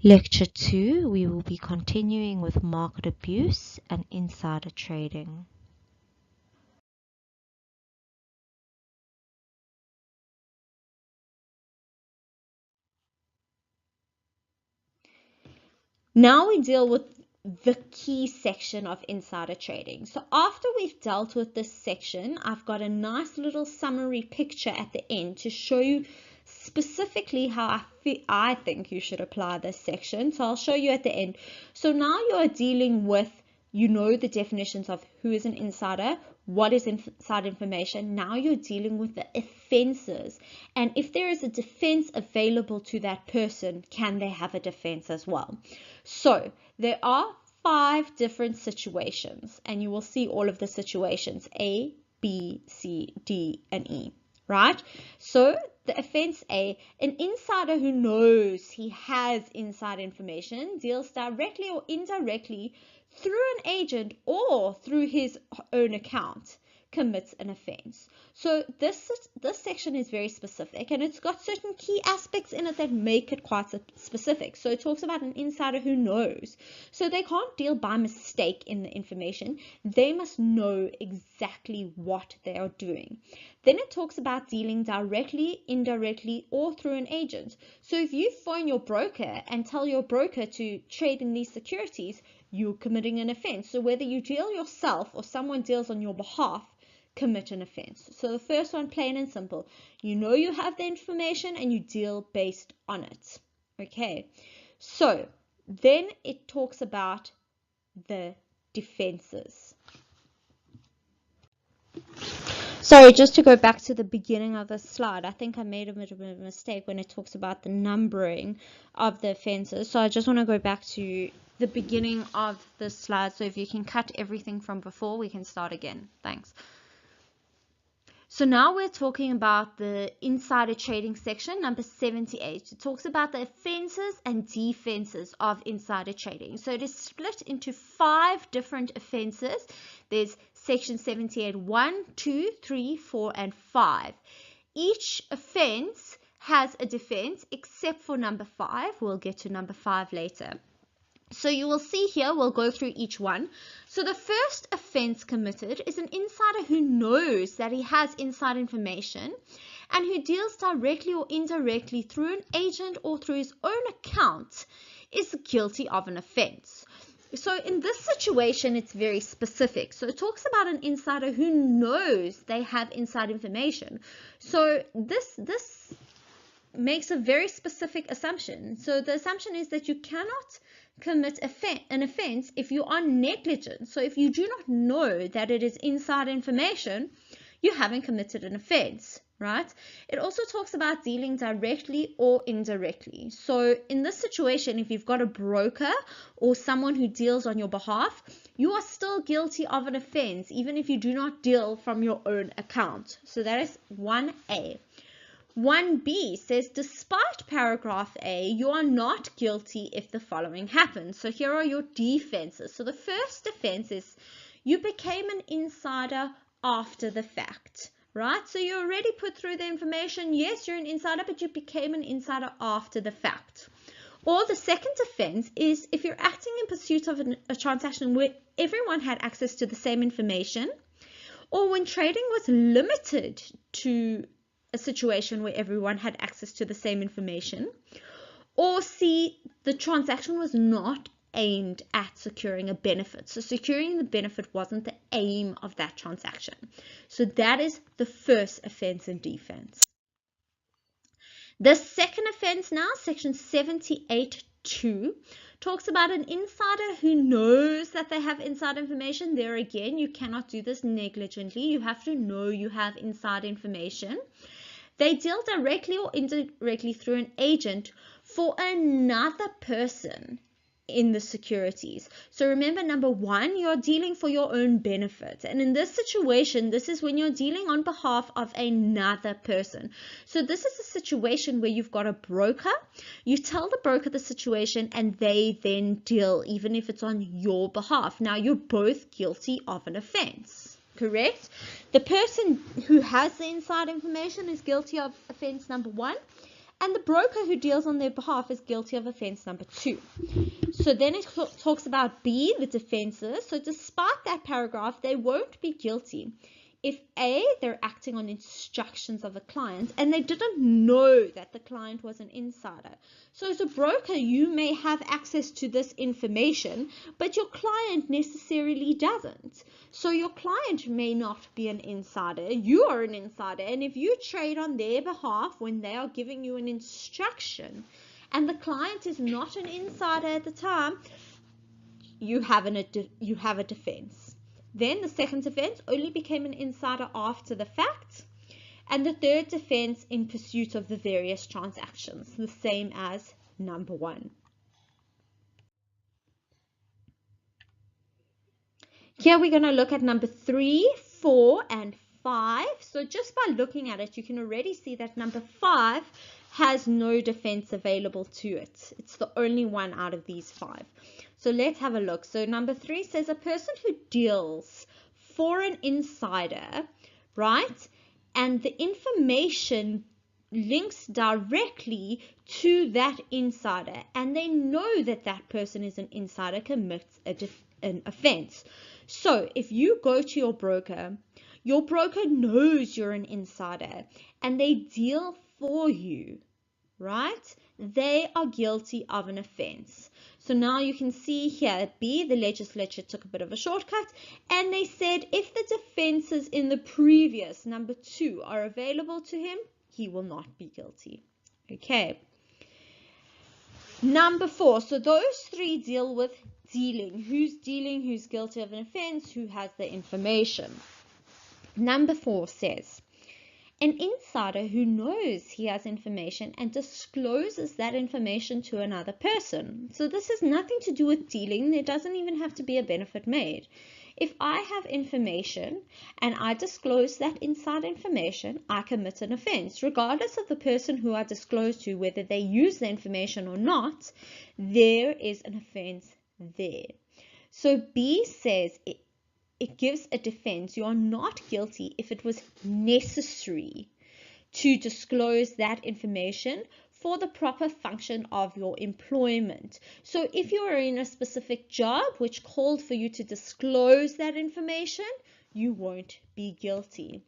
Lecture 2, we will be continuing with market abuse and insider trading. Now we deal with the key section of insider trading. So after we've dealt with this section, I've got a nice little summary picture at the end to show you specifically how I think you should apply this section. So I'll show you at the end. So now you are dealing with, you know, the definitions of who is an insider, what is inside information. Now you're dealing with the offenses, and if there is a defense available to that person, can they have a defense as well? So there are 5 different situations, and you will see all of the situations: A, B, C, D, and E, right? So the offense A, an insider who knows he has inside information deals directly or indirectly through an agent or through his own account, commits an offense. So this section is very specific, and it's got certain key aspects in it that make it quite specific. So it talks about an insider who knows. So they can't deal by mistake in the information. They must know exactly what they are doing. Then it talks about dealing directly, indirectly, or through an agent. So if you phone your broker and tell your broker to trade in these securities, you're committing an offense. So whether you deal yourself or someone deals on your behalf, commit an offense. So the first one, plain and simple, you know you have the information and you deal based on it. Okay, so then it talks about the defenses. Sorry, just to go back to the beginning of the slide, I think I made a bit of a mistake when it talks about the numbering of the offenses. So I just want to go back to the beginning of the slide. So if you can cut everything from before, we can start again. Thanks. So now we're talking about the insider trading section, number 78. It talks about the offenses and defenses of insider trading. So it is split into 5 different offenses. There's section 78, 1, 2, 3, 4, and 5. Each offense has a defense except for number 5. We'll get to number 5 later. So you will see here, we'll go through each one. So the first offense committed is an insider who knows that he has inside information and who deals directly or indirectly through an agent or through his own account is guilty of an offense. So in this situation, it's very specific. So it talks about an insider who knows they have inside information. So this makes a very specific assumption. So the assumption is that you cannot commit an offense if you are negligent. So if you do not know that it is inside information, you haven't committed an offense, right? It also talks about dealing directly or indirectly. So in this situation, if you've got a broker or someone who deals on your behalf, you are still guilty of an offense, even if you do not deal from your own account. So that is 1A. 1B says, despite paragraph A, you are not guilty if the following happens. So here are your defenses. So the first defense is you became an insider after the fact, right? So you already put through the information. Yes, you're an insider, but you became an insider after the fact. Or the second offense is if you're acting in pursuit of a transaction where everyone had access to the same information, or when trading was limited to a situation where everyone had access to the same information, or C, the transaction was not aimed at securing a benefit. So securing the benefit wasn't the aim of that transaction. So that is the first offense and defense. The second offense now, section 78.2, talks about an insider who knows that they have inside information. There again, you cannot do this negligently. You have to know you have inside information. They deal directly or indirectly through an agent for another person in the securities. So remember, number 1, you're dealing for your own benefit. And in this situation, this is when you're dealing on behalf of another person. So this is a situation where you've got a broker. You tell the broker the situation and they then deal, even if it's on your behalf. Now you're both guilty of an offense. Correct? The person who has the inside information is guilty of offense number 1, and the broker who deals on their behalf is guilty of offense number 2. So then it talks about B, the defenses. So despite that paragraph, they won't be guilty if A, they're acting on instructions of the client and they didn't know that the client was an insider. So as a broker, you may have access to this information, but your client necessarily doesn't. So your client may not be an insider. You are an insider. And if you trade on their behalf when they are giving you an instruction and the client is not an insider at the time, you have a defense. Then the second defense, only became an insider after the fact. And the third defense, in pursuit of the various transactions, the same as number 1. Here we're going to look at number 3, 4, and 5. So just by looking at it, you can already see that number 5 has no defense available to it. It's the only one out of these 5. So let's have a look. So number 3 says a person who deals for an insider, right? And the information links directly to that insider, and they know that that person is an insider, commits an offense. So if you go to your broker knows you're an insider and they deal for you, right? They are guilty of an offense. So now you can see here, B, the legislature took a bit of a shortcut, and they said if the defenses in the previous number 2 are available to him, he will not be guilty. Okay. Number 4, so those 3 deal with dealing. Who's dealing, who's guilty of an offense, who has the information. Number 4 says, an insider who knows he has information and discloses that information to another person. So this has nothing to do with dealing. There doesn't even have to be a benefit made. If I have information and I disclose that inside information, I commit an offense. Regardless of the person who I disclose to, whether they use the information or not, there is an offense there. So B says it gives a defense. You are not guilty if it was necessary to disclose that information for the proper function of your employment. So if you are in a specific job which called for you to disclose that information, you won't be guilty.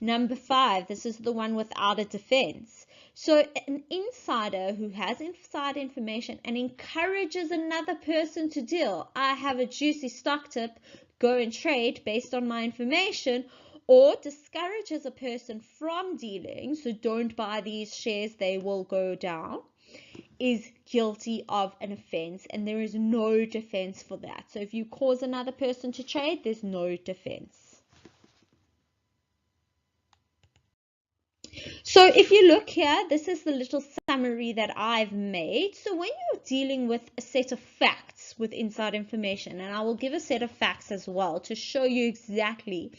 Number 5, this is the one without a defense. So an insider who has inside information and encourages another person to deal. I have a juicy stock tip, go and trade based on my information, or discourages a person from dealing, so don't buy these shares, they will go down, is guilty of an offense, and there is no defense for that. So if you cause another person to trade, there's no defense. So if you look here, this is the little summary that I've made. So when you're dealing with a set of facts with inside information, and I will give a set of facts as well to show you exactly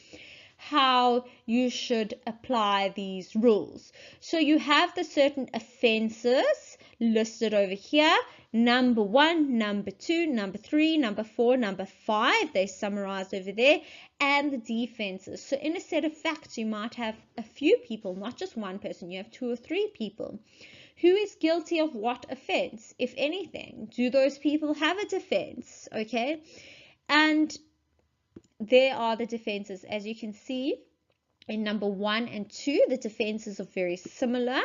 how you should apply these rules. So you have the certain offenses listed over here. Number 1, number 2, number 3, number 4, number 5, they summarized over there, and the defenses. So in a set of facts, you might have a few people, not just one person, you have 2 or 3 people. Who is guilty of what offense, if anything? Do those people have a defense? Okay, and there are the defenses. As you can see, in number 1 and 2, the defenses are very similar.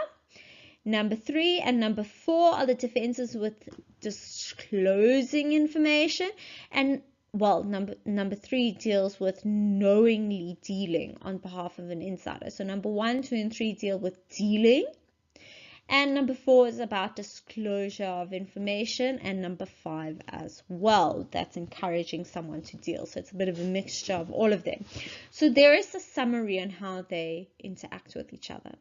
Number 3 and number 4 are the defenses with disclosing information, and well, number 3 deals with knowingly dealing on behalf of an insider. So number 1, 2, and 3 deal with dealing, and number 4 is about disclosure of information, and number 5 as well. That's encouraging someone to deal. So it's a bit of a mixture of all of them. So there is a summary on how they interact with each other.